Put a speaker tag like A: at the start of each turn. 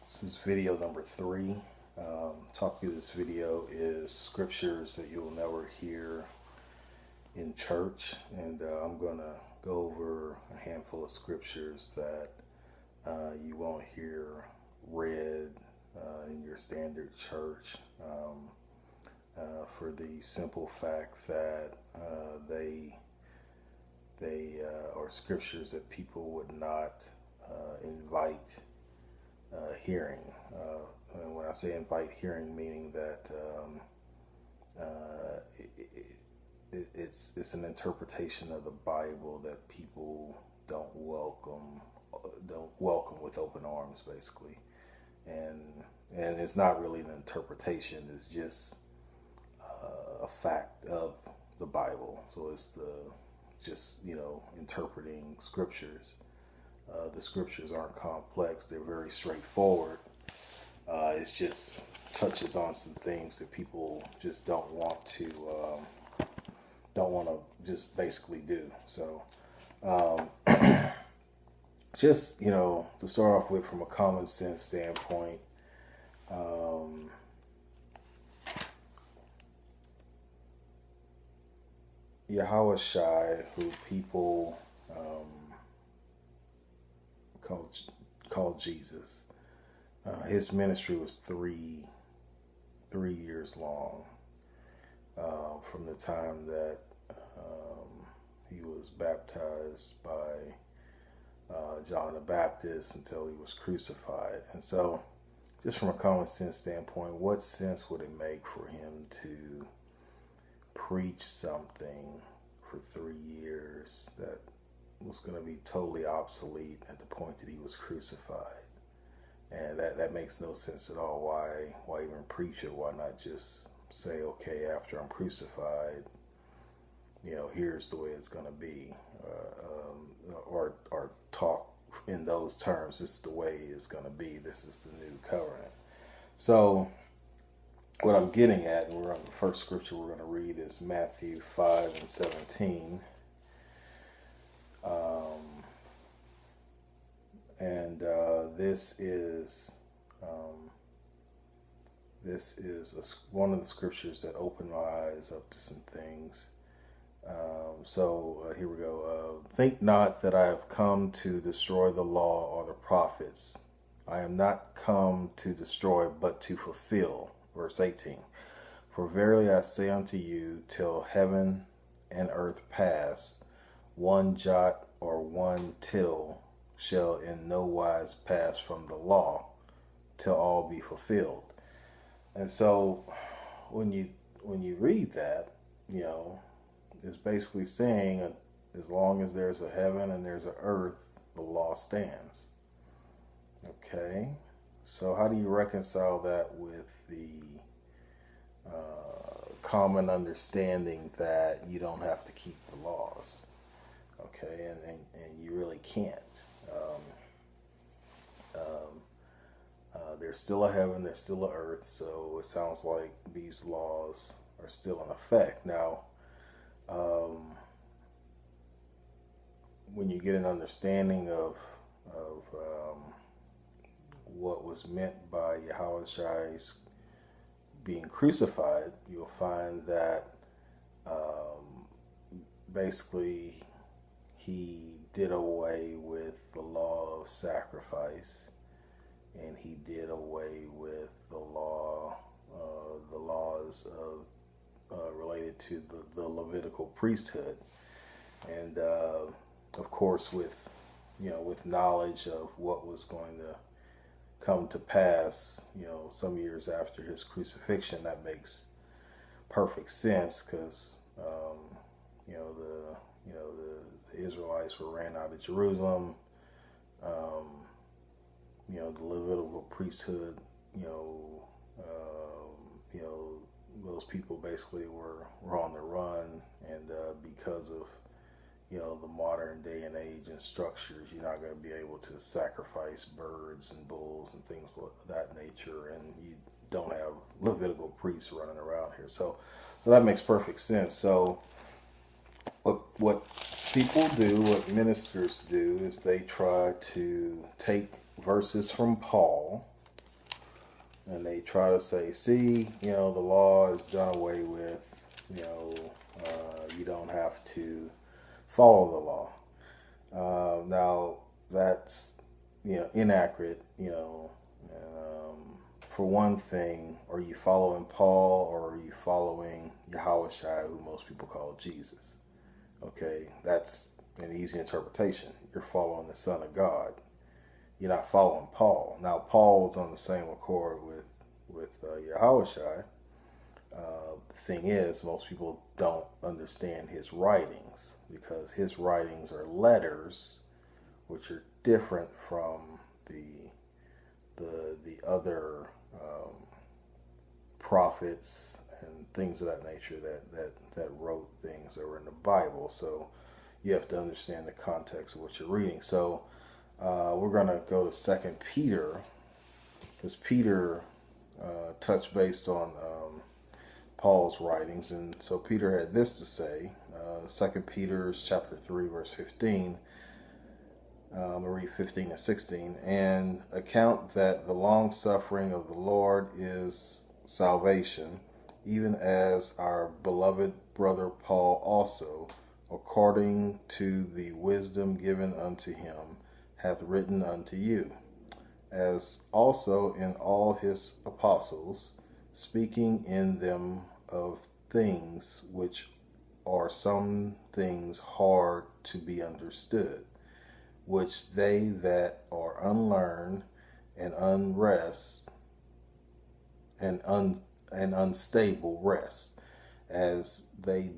A: This is video number 3. Topic of this video is scriptures that you'll never hear in church, and I'm going to go over a handful of scriptures that you won't hear read in your standard church for the simple fact that they are scriptures that people would not invite hearing. And when I say invite hearing, meaning that it's an interpretation of the Bible that people don't welcome with open arms, basically. And it's not really an interpretation; it's just a fact of the Bible. So it's interpreting scriptures. The scriptures aren't complex; they're very straightforward. It's just touches on some things that people just don't want to just basically do. So, just to start off with, from a common sense standpoint, Yahweh Shai, who people called Jesus. His ministry was three years long, from the time that he was baptized by John the Baptist until he was crucified. And so, just from a common sense standpoint, what sense would it make for him to preach something for 3 years that was going to be totally obsolete at the point that he was crucified? And that makes no sense at all. Why even preach it? Why not just say, okay, after I'm crucified, here's the way it's going to be, or talk in those terms. This is the way it's going to be. This is the new covenant. So, what I'm getting at, and the first scripture we're going to read is Matthew 5:17. And this is one of the scriptures that opened my eyes up to some things. Here we go. Think not that I have come to destroy the law or the prophets. I am not come to destroy, but to fulfill. Verse 18. For verily I say unto you, till heaven and earth pass, one jot or one tittle shall in no wise pass from the law, till all be fulfilled. And so, when you read that, it's basically saying, as long as there's a heaven and there's an earth, the law stands. Okay, so how do you reconcile that with the common understanding that you don't have to keep the laws? Okay, and you really can't. There's still a heaven, there's still a earth, so it sounds like these laws are still in effect. Now, when you get an understanding of what was meant by Yahweh Shai's being crucified, you'll find that basically he did away with the law of sacrifice, and he did away with the laws of related to the Levitical priesthood, and of course with knowledge of what was going to come to pass, some years after his crucifixion. That makes perfect sense, because the Israelites were ran out of Jerusalem. The Levitical priesthood, those people basically were on the run, and because of the modern day and age and structures, you're not going to be able to sacrifice birds and bulls and things of that nature, and you don't have Levitical priests running around here. So that makes perfect sense. So what people do, what ministers do, is they try to take verses from Paul and they try to say, see, the law is done away with. You don't have to follow the law. Now that's inaccurate. For one thing, are you following Paul or are you following Yahushua, who most people call Jesus? Okay, that's an easy interpretation. You're following the Son of God. You're not following Paul. Now, Paul was on the same accord with Yahushua. The thing is, most people don't understand his writings because his writings are letters, which are different from the other prophets and things of that nature that wrote things that were in the Bible. So you have to understand the context of what you're reading. So we're going to go to 2 Peter, because Peter touched based on Paul's writings. And so Peter had this to say, 2 Peter chapter 3, verse 15. I'll read 15 and 16. And account that the long suffering of the Lord is salvation, even as our beloved brother Paul also, according to the wisdom given unto him, hath written unto you, as also in all his apostles, speaking in them of things which are some things hard to be understood, which they that are unlearned and unstable rest, as they